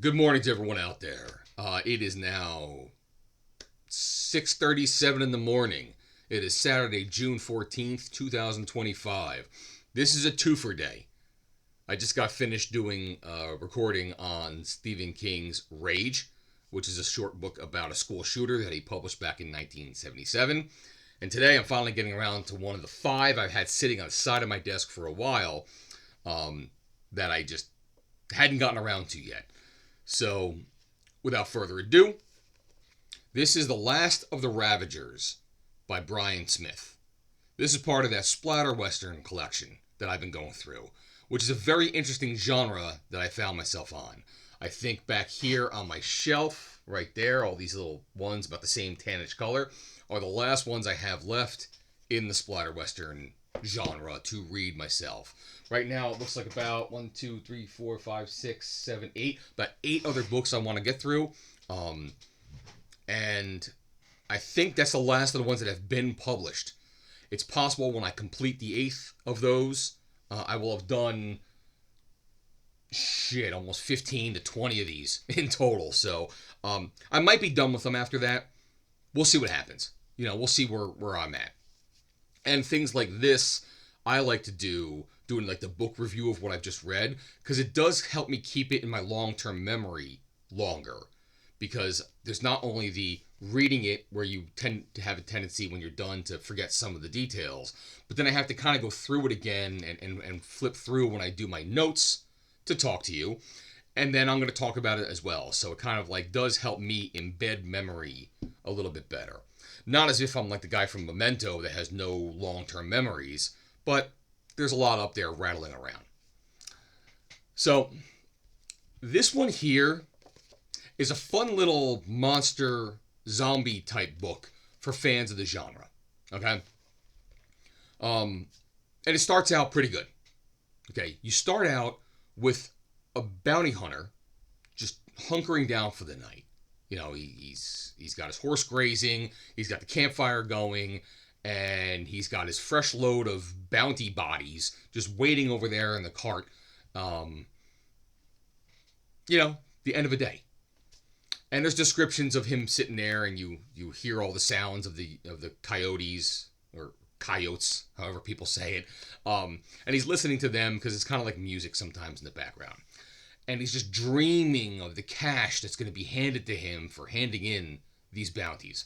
Good morning to everyone out there. It is now 6:37 in the morning. It is Saturday, June 14th, 2025. This is a twofer day. I just got finished doing a recording on Stephen King's Rage, which is a short book about a school shooter that he published back in 1977. And today I'm finally getting around to one of the five I've had sitting on the side of my desk for a while that I just hadn't gotten around to yet. So, without further ado, this is The Last of the Ravagers by Bryan Smith. This is part of that splatter western collection that I've been going through, which is a very interesting genre that I found myself on. I think back here on my shelf, right there, all these little ones about the same tannish color, are the last ones I have left in the splatter western genre to read myself. Right now it looks like about 8, about 8 other books I want to get through. And I think that's the last of the ones that have been published. It's possible when I complete the 8th of those, I will have done almost 15 to 20 of these in total. So I might be done with them after that. We'll see what happens. We'll see where I'm at. And things like this, I like to doing like the book review of what I've just read, because it does help me keep it in my long-term memory longer. Because there's not only the reading it, where you tend to have a tendency when you're done to forget some of the details, but then I have to kind of go through it again and flip through when I do my notes to talk to you. And then I'm going to talk about it as well. So it kind of like does help me embed memory a little bit better. Not as if I'm like the guy from Memento that has no long-term memories, but there's a lot up there rattling around. So this one here is a fun little monster zombie type book for fans of the genre. Okay? And it starts out pretty good. Okay, you start out with a bounty hunter just hunkering down for the night. He's got his horse grazing, he's got the campfire going, and he's got his fresh load of bounty bodies just waiting over there in the cart. The end of a day. And there's descriptions of him sitting there, and you hear all the sounds of the coyotes, or coyotes, however people say it. And he's listening to them because it's kind of like music sometimes in the background. And he's just dreaming of the cash that's going to be handed to him for handing in these bounties.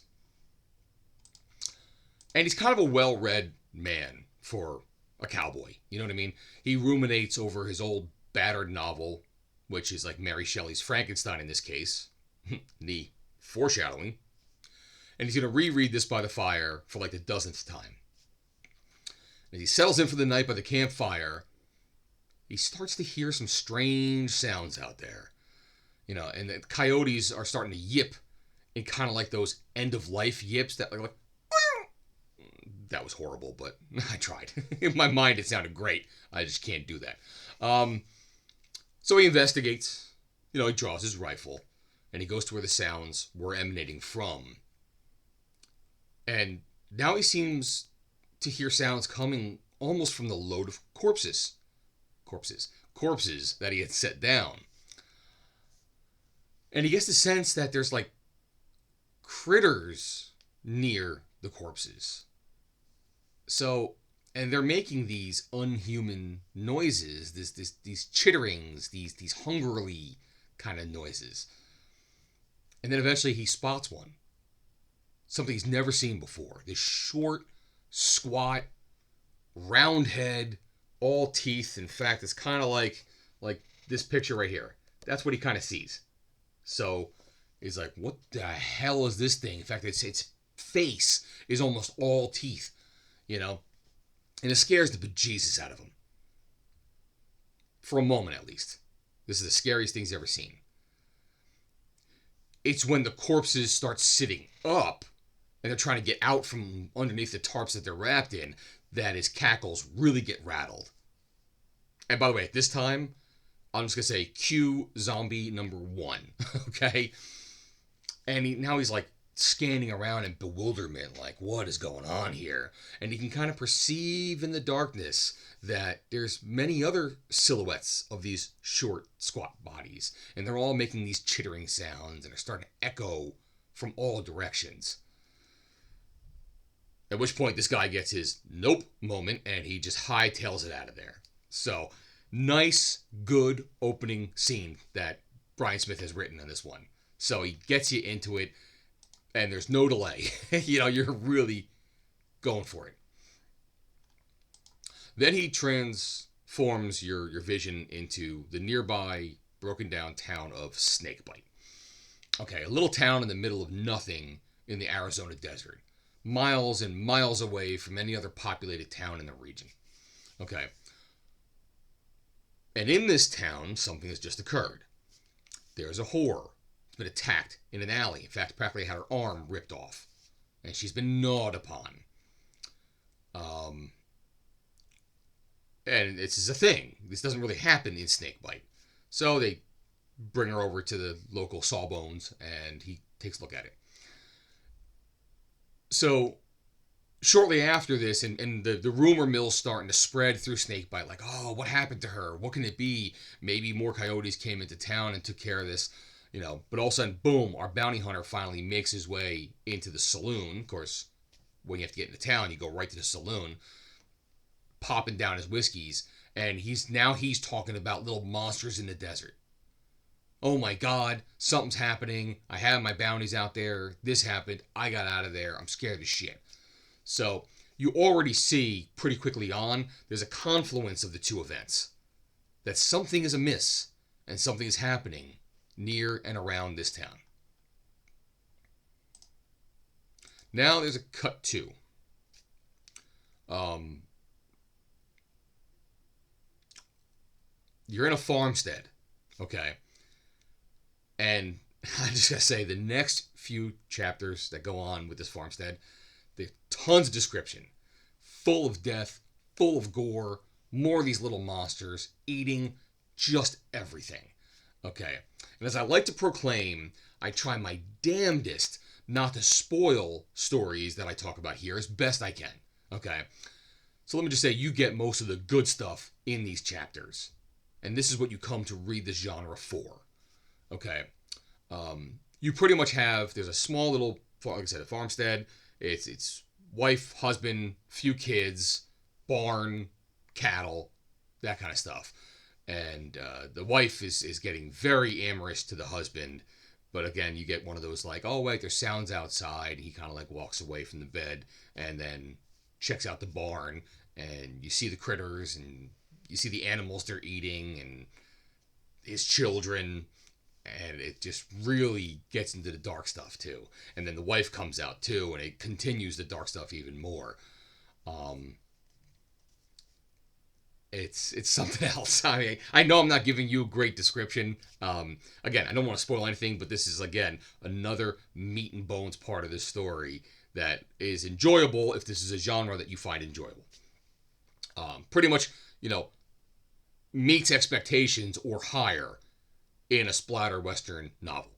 And he's kind of a well-read man for a cowboy. You know what I mean? He ruminates over his old battered novel, which is like Mary Shelley's Frankenstein in this case. The foreshadowing. And he's going to reread this by the fire for like the dozenth time. As he settles in for the night by the campfire, he starts to hear some strange sounds out there. And the coyotes are starting to yip in kind of like those end-of-life yips that like that was horrible, but I tried. In my mind, it sounded great. I just can't do that. So he investigates. He draws his rifle, and he goes to where the sounds were emanating from. And now he seems to hear sounds coming almost from the load of corpses that he had set down. And he gets the sense that there's like critters near the corpses. So, and they're making these unhuman noises, these chitterings, these hungrily kind of noises. And then eventually he spots one. Something he's never seen before. This short, squat, round head, all teeth. In fact, it's kind of like this picture right here. That's what he kind of sees. So he's like, what the hell is this thing? In fact, its face is almost all teeth, and it scares the bejesus out of him. For a moment, at least. This is the scariest thing he's ever seen. It's when the corpses start sitting up and they're trying to get out from underneath the tarps that they're wrapped in that his cackles really get rattled. And by the way, at this time, I'm just going to say cue zombie number 1, okay? And now he's like scanning around in bewilderment, like, what is going on here? And he can kind of perceive in the darkness that there's many other silhouettes of these short, squat bodies, and they're all making these chittering sounds, and they're starting to echo from all directions. At which point this guy gets his nope moment, and he just hightails it out of there. So, nice, good opening scene that Bryan Smith has written on this one. So he gets you into it, and there's no delay. You're really going for it. Then he transforms your vision into the nearby broken down town of Snakebite. Okay, a little town in the middle of nothing in the Arizona desert. Miles and miles away from any other populated town in the region. Okay. And in this town, something has just occurred. There's a whore. She's been attacked in an alley. In fact, practically had her arm ripped off. And she's been gnawed upon. And this is a thing. This doesn't really happen in Snakebite. So they bring her over to the local Sawbones, and he takes a look at it. So, shortly after this, and the rumor mill's starting to spread through Snakebite, like, oh, what happened to her? What can it be? Maybe more coyotes came into town and took care of this, But all of a sudden, boom, our bounty hunter finally makes his way into the saloon. Of course, when you have to get into town, you go right to the saloon, popping down his whiskeys, and he's talking about little monsters in the desert. Oh my God, something's happening. I have my bounties out there. This happened. I got out of there. I'm scared as shit. So you already see pretty quickly on, there's a confluence of the two events. That something is amiss and something is happening near and around this town. Now there's a cut to. You're in a farmstead. Okay. And I just gotta say, the next few chapters that go on with this farmstead, there's tons of description. Full of death, full of gore, more of these little monsters eating just everything. Okay. And as I like to proclaim, I try my damnedest not to spoil stories that I talk about here as best I can. Okay. So let me just say, you get most of the good stuff in these chapters. And this is what you come to read this genre for. Okay. You pretty much have, there's a small little, like I said, a farmstead. It's wife, husband, few kids, barn, cattle, that kind of stuff. And the wife is getting very amorous to the husband. But again, you get one of those like, oh, wait, there's sounds outside. He kind of like walks away from the bed and then checks out the barn. And you see the critters and you see the animals they're eating and his children. And it just really gets into the dark stuff too. And then the wife comes out too, and it continues the dark stuff even more. It's something else. I mean, I know I'm not giving you a great description. Again, I don't want to spoil anything, but this is, again, another meat and bones part of this story that is enjoyable if this is a genre that you find enjoyable. Pretty much, meets expectations or higher in a splatter Western novel.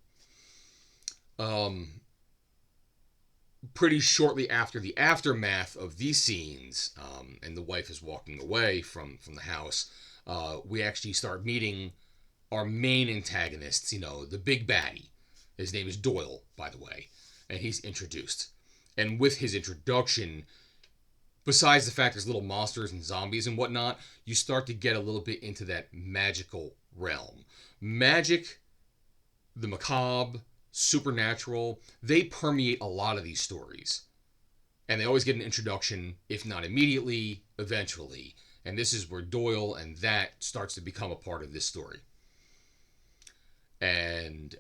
Pretty shortly after the aftermath of these scenes, and the wife is walking away from the house, we actually start meeting our main antagonists, the big baddie. His name is Doyle, by the way, and he's introduced. And with his introduction, besides the fact there's little monsters and zombies and whatnot, you start to get a little bit into that magical realm. Magic, the macabre, supernatural, they permeate a lot of these stories. And they always get an introduction, if not immediately, eventually. And this is where Doyle and that starts to become a part of this story. And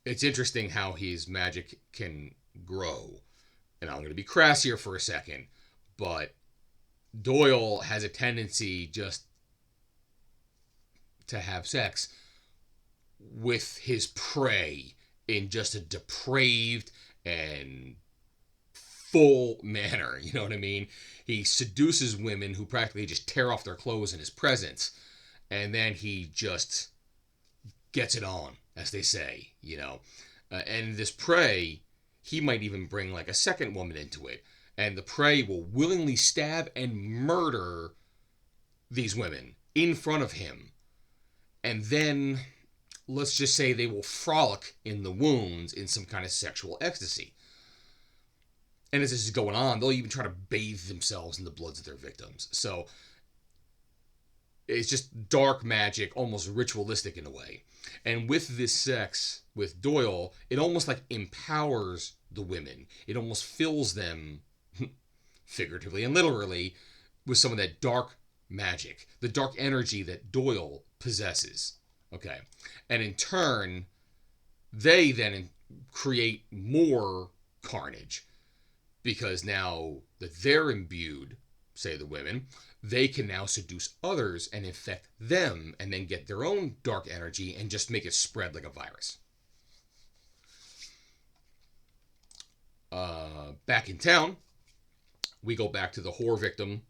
it's interesting how his magic can grow. And I'm going to be crass here for a second, but Doyle has a tendency just to have sex with his prey in just a depraved and full manner. You know what I mean? He seduces women who practically just tear off their clothes in his presence, and then he just gets it on, as they say, And this prey, he might even bring like a second woman into it. And the prey will willingly stab and murder these women in front of him. And then, let's just say they will frolic in the wounds in some kind of sexual ecstasy. And as this is going on, they'll even try to bathe themselves in the bloods of their victims. So it's just dark magic, almost ritualistic in a way. And with this sex, with Doyle, it almost like empowers the women. It almost fills them, figuratively and literally, with some of that dark magic, the dark energy that Doyle possesses. Okay. And in turn, they then create more carnage. Because now that they're imbued, say the women, they can now seduce others and infect them and then get their own dark energy and just make it spread like a virus. Back in town, we go back to the whore victim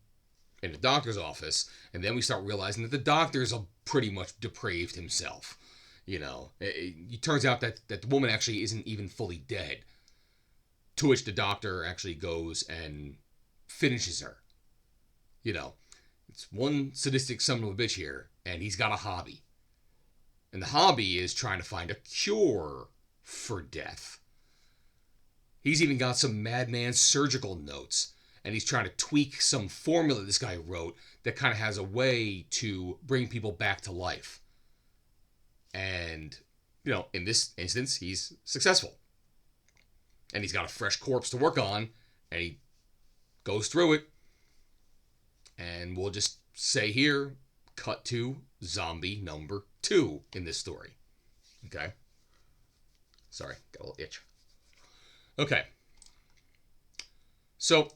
in the doctor's office, and then we start realizing that the doctor's pretty much depraved himself. You know, it turns out that the woman actually isn't even fully dead. To which the doctor actually goes and finishes her. You know, it's one sadistic son of a bitch here, and he's got a hobby. And the hobby is trying to find a cure for death. He's even got some madman surgical notes, and he's trying to tweak some formula this guy wrote that kind of has a way to bring people back to life. And, you know, in this instance, he's successful. And he's got a fresh corpse to work on, and he goes through it. And we'll just say here, cut to zombie number 2 in this story. Okay? Sorry, got a little itch. Okay. So,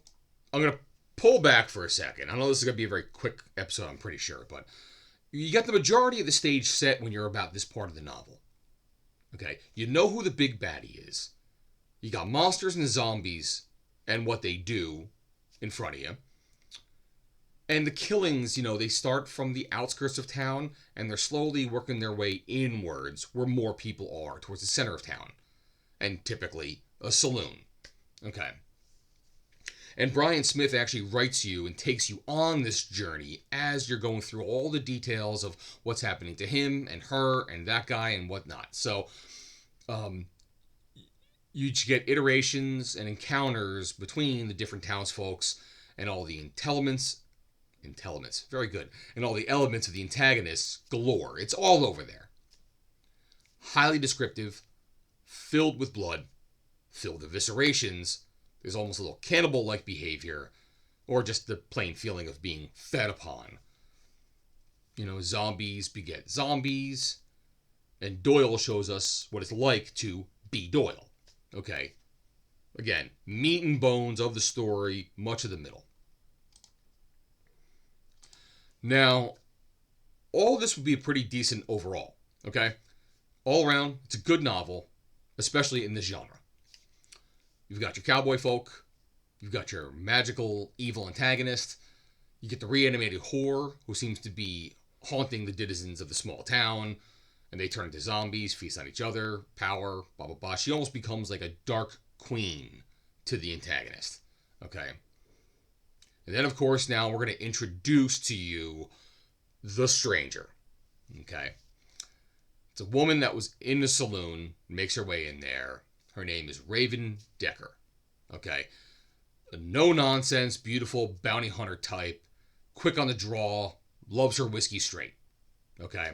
I'm going to pull back for a second. I know this is going to be a very quick episode, I'm pretty sure, but you got the majority of the stage set when you're about this part of the novel. Okay? You know who the big baddie is. You got monsters and zombies and what they do in front of you. And the killings, you know, they start from the outskirts of town and they're slowly working their way inwards where more people are, towards the center of town. And typically a saloon. Okay. And Bryan Smith actually writes you and takes you on this journey as you're going through all the details of what's happening to him and her and that guy and whatnot. So, you get iterations and encounters between the different townsfolks and all the intelligence, very good, and all the elements of the antagonists galore. It's all over there. Highly descriptive, filled with blood, filled with eviscerations. There's almost a little cannibal-like behavior, or just the plain feeling of being fed upon. You know, zombies beget zombies, and Doyle shows us what it's like to be Doyle. Okay. Again, meat and bones of the story, much of the middle. Now, all this would be pretty decent overall. Okay? All around, it's a good novel, especially in this genre. You've got your cowboy folk. You've got your magical, evil antagonist. You get the reanimated whore, who seems to be haunting the denizens of the small town. And they turn into zombies, feast on each other, power, blah, blah, blah. She almost becomes like a dark queen to the antagonist. Okay? And then, of course, now we're going to introduce to you the stranger. Okay? It's a woman that was in the saloon, makes her way in there. Her name is Raven Decker. Okay? A no-nonsense, beautiful bounty hunter type, quick on the draw, loves her whiskey straight. Okay?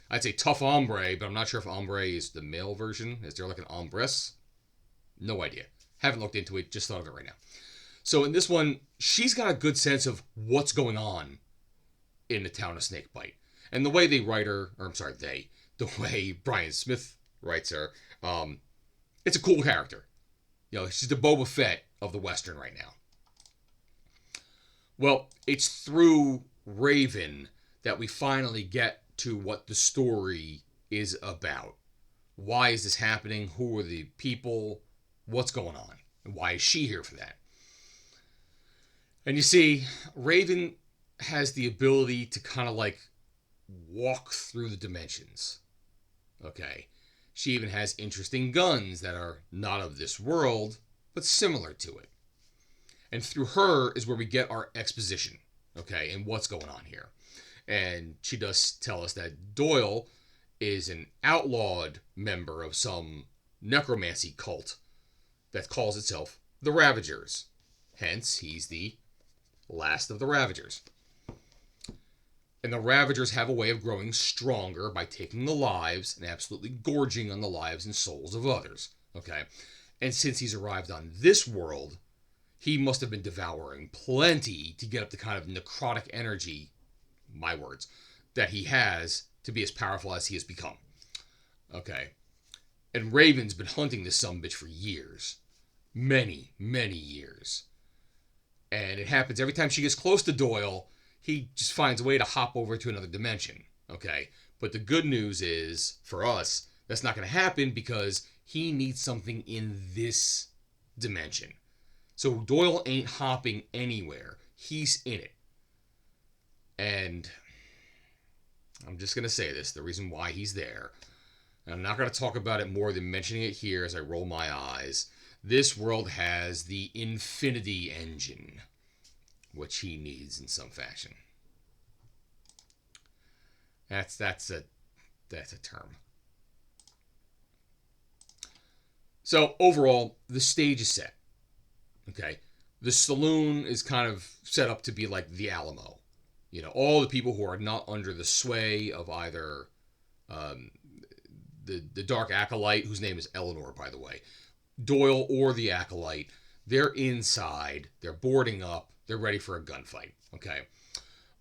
I'd say tough hombre, but I'm not sure if hombre is the male version. Is there like an hombress? No idea. Haven't looked into it, just thought of it right now. So in this one, she's got a good sense of what's going on in the town of Snakebite. And the way they write her, the way Bryan Smith writes her, it's a cool character. You know, she's the Boba Fett of the Western right now. Well, it's through Raven that we finally get to what the story is about. Why is this happening? Who are the people? What's going on? And why is she here for that? And you see, Raven has the ability to kind of like walk through the dimensions. Okay? She even has interesting guns that are not of this world, but similar to it. And through her is where we get our exposition, okay, and what's going on here. And she does tell us that Doyle is an outlawed member of some necromancy cult that calls itself the Ravagers. Hence, he's the last of the Ravagers. And the Ravagers have a way of growing stronger by taking the lives and absolutely gorging on the lives and souls of others. Okay? And since he's arrived on this world, he must have been devouring plenty to get up the kind of necrotic energy, my words, that he has to be as powerful as he has become. Okay? And Raven's been hunting this sumbitch for years. Many, many years. And it happens every time she gets close to Doyle, he just finds a way to hop over to another dimension, okay? But the good news is, for us, that's not going to happen because he needs something in this dimension. So Doyle ain't hopping anywhere. He's in it. And I'm just going to say this, the reason why he's there. And I'm not going to talk about it more than mentioning it here as I roll my eyes. This world has the Infinity Engine, which he needs in some fashion. That's a term. So overall, the stage is set. Okay, the saloon is kind of set up to be like the Alamo. You know, all the people who are not under the sway of either the Dark Acolyte, whose name is Eleanor, by the way, Doyle, or the Acolyte, they're inside. They're boarding up. They're ready for a gunfight, okay?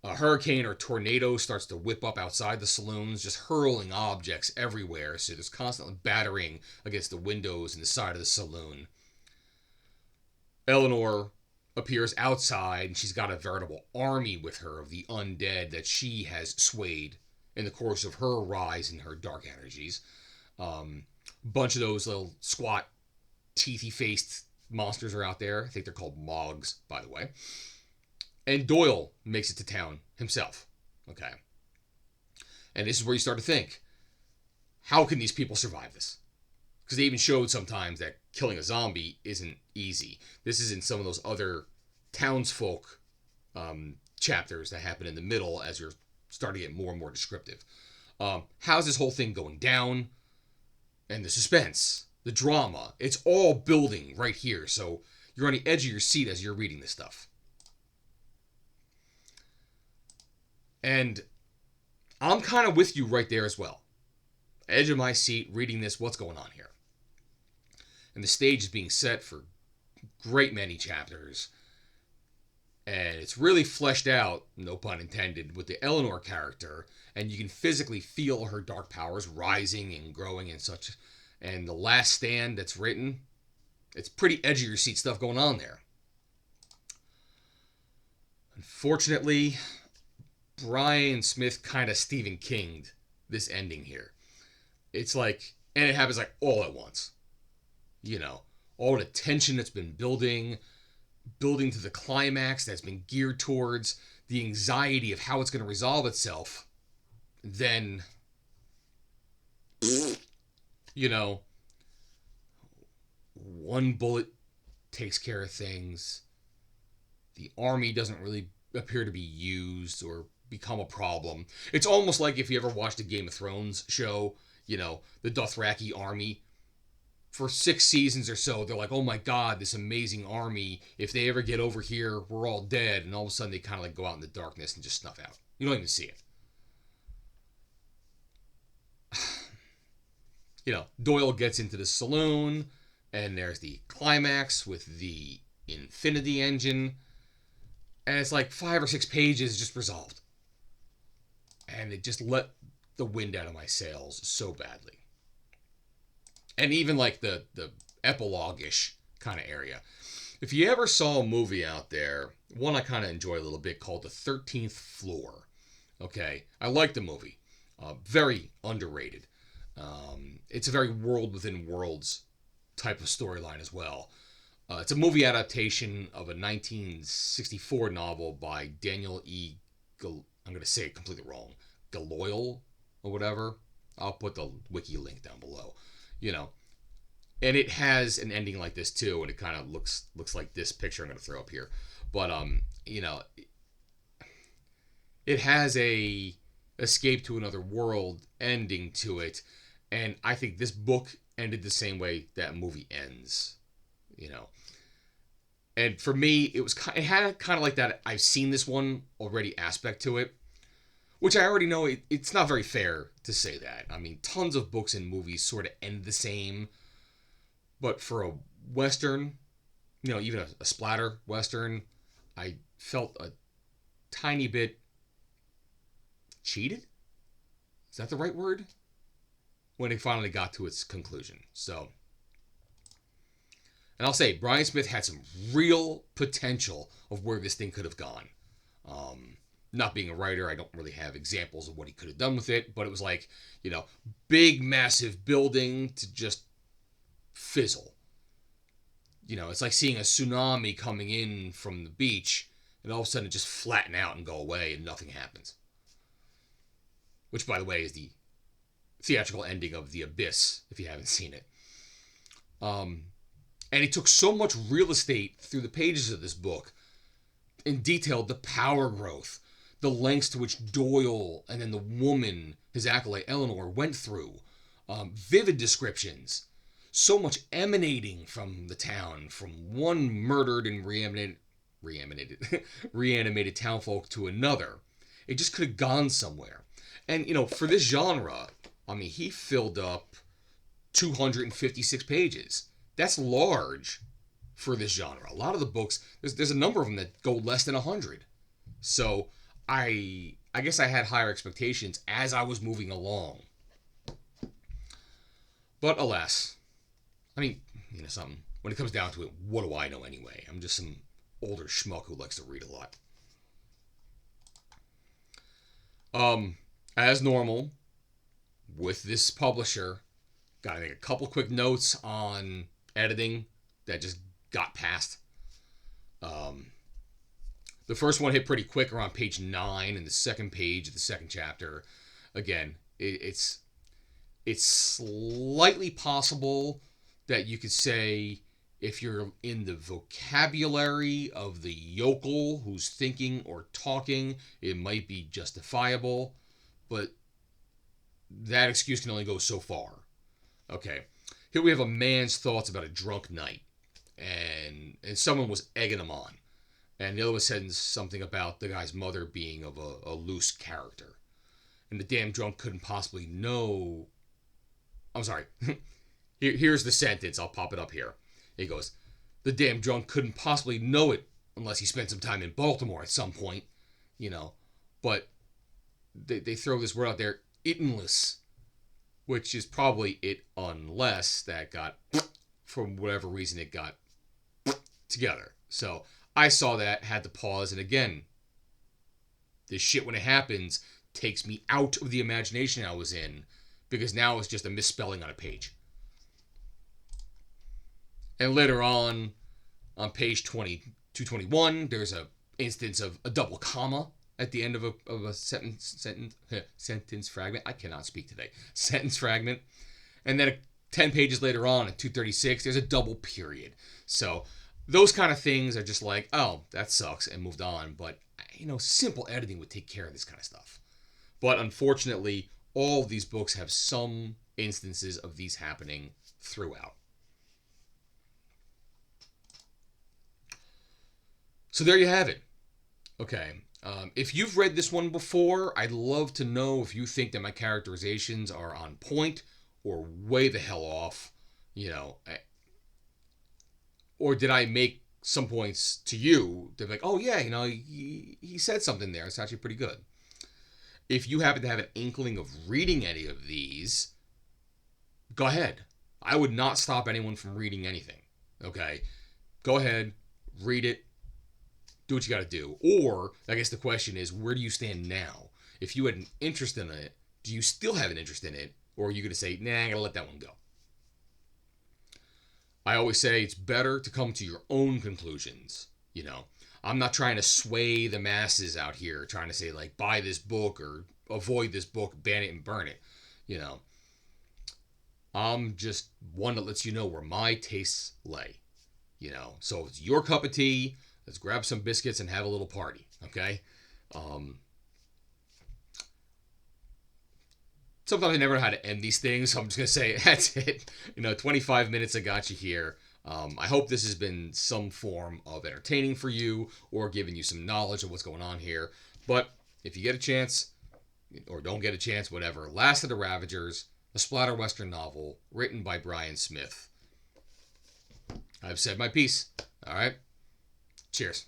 A hurricane or tornado starts to whip up outside the saloons, just hurling objects everywhere, so there's constantly battering against the windows and the side of the saloon. Eleanor appears outside, and she's got a veritable army with her of the undead that she has swayed in the course of her rise in her dark energies. Bunch of those little squat, teethy-faced monsters are out there. I think they're called Mogs, by the way. And Doyle makes it to town himself. Okay. And this is where you start to think, how can these people survive this? Because they even showed sometimes that killing a zombie isn't easy. This is in some of those other townsfolk chapters that happen in the middle as you're starting to get more and more descriptive. How's this whole thing going down? And the suspense, the drama, it's all building right here. So you're on the edge of your seat as you're reading this stuff. And I'm kind of with you right there as well. Edge of my seat, reading this, what's going on here? And the stage is being set for a great many chapters. And it's really fleshed out, no pun intended, with the Eleanor character. And you can physically feel her dark powers rising and growing and such. And the last stand that's written, it's pretty edge of your seat stuff going on there. Unfortunately, Bryan Smith kind of Stephen King'd this ending here. It's like, and it happens like all at once. You know, all the tension that's been building to the climax that's been geared towards the anxiety of how it's going to resolve itself. Then, you know, one bullet takes care of things. The army doesn't really appear to be used or become a problem. It's almost like if you ever watched a Game of Thrones show, you know, the Dothraki army. For 6 seasons or so, they're like, oh my god, this amazing army. If they ever get over here, we're all dead. And all of a sudden, they kind of like go out in the darkness and just snuff out. You don't even see it. You know, Doyle gets into the saloon, and there's the climax with the Infinity Engine. And it's like 5 or 6 pages just resolved. And it just let the wind out of my sails so badly. And even like the epilogue-ish kind of area. If you ever saw a movie out there, one I kind of enjoy a little bit, called The 13th Floor. Okay, I like the movie. Very underrated. It's a very world within worlds type of storyline as well. It's a movie adaptation of a 1964 novel by Daniel E. I'm going to say it completely wrong. Galouye or whatever. I'll put the wiki link down below. You know, and it has an ending like this too, and it kind of looks like this picture I'm going to throw up here. But you know, it has a escape to another world ending to it, and I think this book ended the same way that movie ends. You know, and for me, it had kind of like that I've seen this one already aspect to it, which I already know it's not very fair to say that. I mean, tons of books and movies sort of end the same, but for a Western, you know, even a splatter Western, I felt a tiny bit cheated. Is that the right word? When it finally got to its conclusion. So, and I'll say, Bryan Smith had some real potential of where this thing could have gone. Not being a writer, I don't really have examples of what he could have done with it, but it was like, you know, big, massive building to just fizzle. You know, it's like seeing a tsunami coming in from the beach, and all of a sudden it just flatten out and go away, and nothing happens. Which, by the way, is the theatrical ending of The Abyss, if you haven't seen it. And he took so much real estate through the pages of this book and detailed the power growth, the lengths to which Doyle and then the woman, his acolyte Eleanor, went through. Vivid descriptions. So much emanating from the town, from one murdered and reanimated townfolk to another. It just could have gone somewhere. And, you know, for this genre, I mean, he filled up 256 pages. That's large for this genre. A lot of the books, there's a number of them that go less than 100. So I guess I had higher expectations as I was moving along. But alas, I mean, you know something. When it comes down to it, what do I know anyway? I'm just some older schmuck who likes to read a lot. As normal, with this publisher, gotta make a couple quick notes on editing that just got past. The first one hit pretty quick around page 9, and the second page of the second chapter, again, it's slightly possible that you could say, if you're in the vocabulary of the yokel who's thinking or talking, it might be justifiable, but that excuse can only go so far. Okay, here we have a man's thoughts about a drunk night, and someone was egging him on, and the other was saying something about the guy's mother being of a loose character, and the damn drunk couldn't possibly know. I'm sorry. Here's the sentence. I'll pop it up here. He goes, the damn drunk couldn't possibly know it unless he spent some time in Baltimore at some point, you know. But they throw this word out there, itinless, which is probably it unless that got, for whatever reason, it got together. So I saw that, had to pause, and again, this shit when it happens takes me out of the imagination I was in, because now it's just a misspelling on a page. And later on page 221, there's a instance of a double comma at the end of a sentence fragment. I cannot speak today. Sentence fragment. And then 10 pages later on at 236, there's a double period. So those kind of things are just like, oh, that sucks, and moved on. But, you know, simple editing would take care of this kind of stuff. But unfortunately, all of these books have some instances of these happening throughout. So there you have it. Okay. If you've read this one before, I'd love to know if you think that my characterizations are on point or way the hell off, you know. Or did I make some points to you that like, oh yeah, you know, he said something there. It's actually pretty good. If you happen to have an inkling of reading any of these, go ahead. I would not stop anyone from reading anything. Okay? Go ahead, read it. Do what you got to do. Or, I guess the question is, where do you stand now? If you had an interest in it, do you still have an interest in it? Or are you going to say, nah, I'm going to let that one go? I always say it's better to come to your own conclusions. You know, I'm not trying to sway the masses out here, trying to say, like, buy this book or avoid this book, ban it and burn it. You know, I'm just one that lets you know where my tastes lay. You know, so if it's your cup of tea, let's grab some biscuits and have a little party. Okay. Sometimes I never know how to end these things, so I'm just gonna say that's it. 25 minutes I got you here. I hope this has been some form of entertaining for you or giving you some knowledge of what's going on here. But if you get a chance, or don't get a chance, whatever, Last of the Ravagers, a splatter western novel written by Bryan Smith. I've said my piece. All right. Cheers.